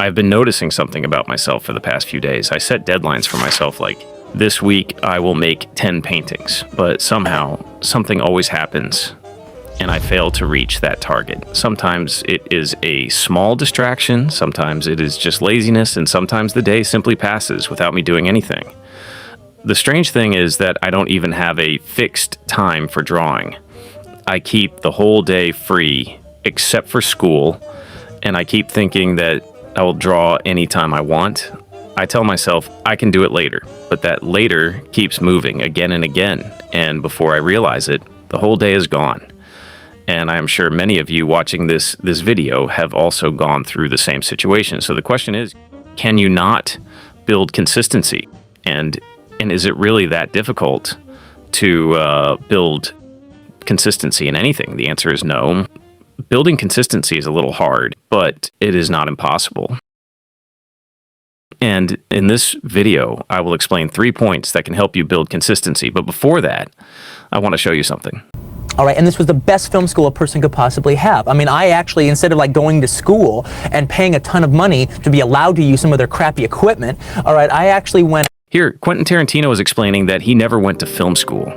I've been noticing something about myself for the past few days. I set deadlines for myself like, this week I will make 10 paintings, but somehow something always happens and I fail to reach that target. Sometimes it is a small distraction, sometimes it is just laziness, and sometimes the day simply passes without me doing anything. The strange thing is that I don't even have a fixed time for drawing. I keep the whole day free except for school, and I keep thinking that I will draw anytime I want. I tell myself I can do it later, but that later keeps moving again and again, and before I realize it, the whole day is gone. And I am sure many of you watching this video have also gone through the same situation. So the question is, can you not build consistency? And is it really that difficult to build consistency in anything? The answer is no. Building consistency is a little hard, but it is not impossible. And in this video, I will explain 3 points that can help you build consistency. But before that, I want to show you something. All right, and this was the best film school a person could possibly have. I mean, I actually, instead of like going to school and paying a ton of money to be allowed to use some of their crappy equipment, all right, I actually went... Here, Quentin Tarantino is explaining that he never went to film school.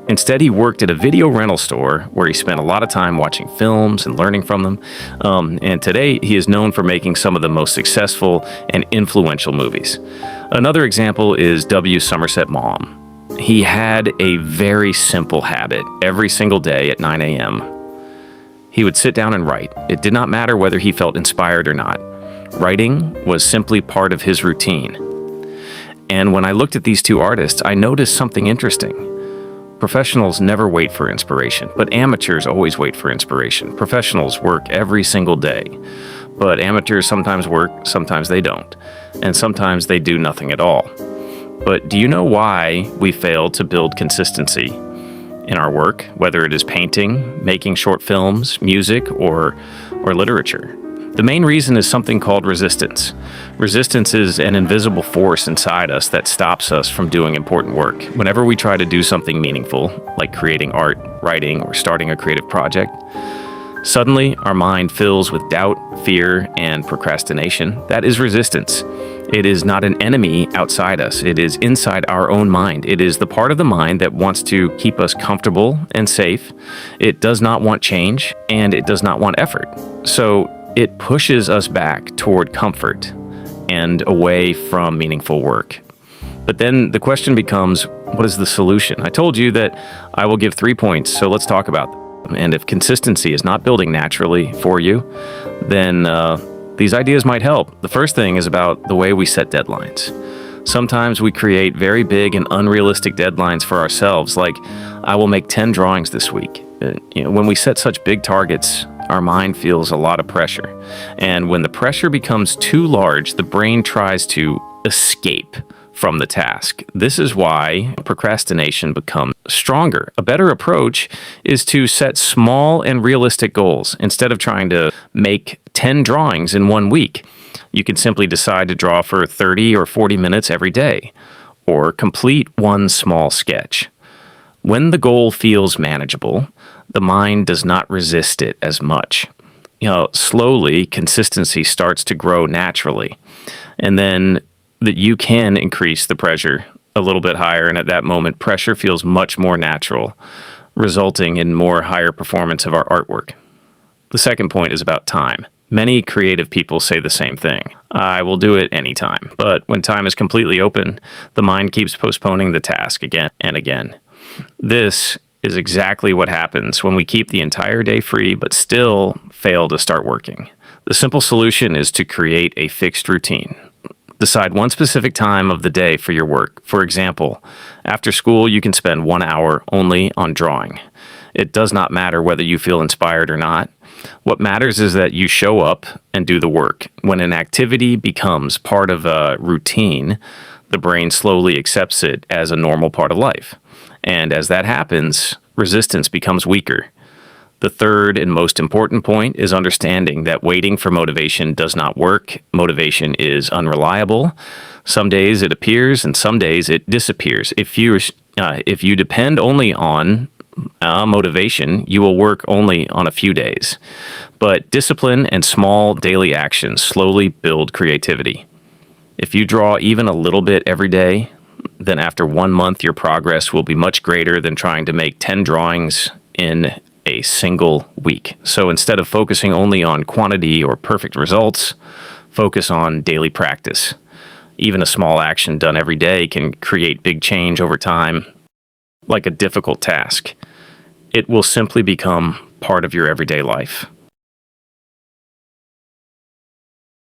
Instead, he worked at a video rental store where he spent a lot of time watching films and learning from them. And today, he is known for making some of the most successful and influential movies. Another example is W. Somerset Maugham. He had a very simple habit every single day at 9 a.m. He would sit down and write. It did not matter whether he felt inspired or not. Writing was simply part of his routine. And when I looked at these two artists, I noticed something interesting. Professionals never wait for inspiration, but amateurs always wait for inspiration. Professionals work every single day, but amateurs sometimes work, sometimes they don't, and sometimes they do nothing at all. But do you know why we fail to build consistency in our work, whether it is painting, making short films, music, or literature? The main reason is something called resistance. Resistance is an invisible force inside us that stops us from doing important work. Whenever we try to do something meaningful, like creating art, writing, or starting a creative project, suddenly our mind fills with doubt, fear, and procrastination. That is resistance. It is not an enemy outside us. It is inside our own mind. It is the part of the mind that wants to keep us comfortable and safe. It does not want change, and it does not want effort. So it pushes us back toward comfort and away from meaningful work. But then the question becomes, what is the solution? I told you that I will give 3 points, so let's talk about them. And if consistency is not building naturally for you, then these ideas might help. The first thing is about the way we set deadlines. Sometimes we create very big and unrealistic deadlines for ourselves, like, I will make 10 drawings this week. When we set such big targets, our mind feels a lot of pressure. And when the pressure becomes too large, the brain tries to escape from the task. This is why procrastination becomes stronger. A better approach is to set small and realistic goals. Instead of trying to make 10 drawings in 1 week, you can simply decide to draw for 30 or 40 minutes every day, or complete one small sketch. When the goal feels manageable, the mind does not resist it as much. Slowly, consistency starts to grow naturally. And then that you can increase the pressure a little bit higher, and at that moment, pressure feels much more natural, resulting in more higher performance of our artwork. The second point is about time. Many creative people say the same thing. I will do it anytime. But when time is completely open, the mind keeps postponing the task again and again. This is exactly what happens when we keep the entire day free but still fail to start working. The simple solution is to create a fixed routine. Decide one specific time of the day for your work. For example, after school, you can spend 1 hour only on drawing. It does not matter whether you feel inspired or not. What matters is that you show up and do the work. When an activity becomes part of a routine, the brain slowly accepts it as a normal part of life. And as that happens, resistance becomes weaker. The third and most important point is understanding that waiting for motivation does not work. Motivation is unreliable. Some days it appears and some days it disappears. If you depend only on motivation, you will work only on a few days. But discipline and small daily actions slowly build creativity. If you draw even a little bit every day, then after 1 month, your progress will be much greater than trying to make 10 drawings in a single week. So instead of focusing only on quantity or perfect results, focus on daily practice. Even a small action done every day can create big change over time, like a difficult task. It will simply become part of your everyday life.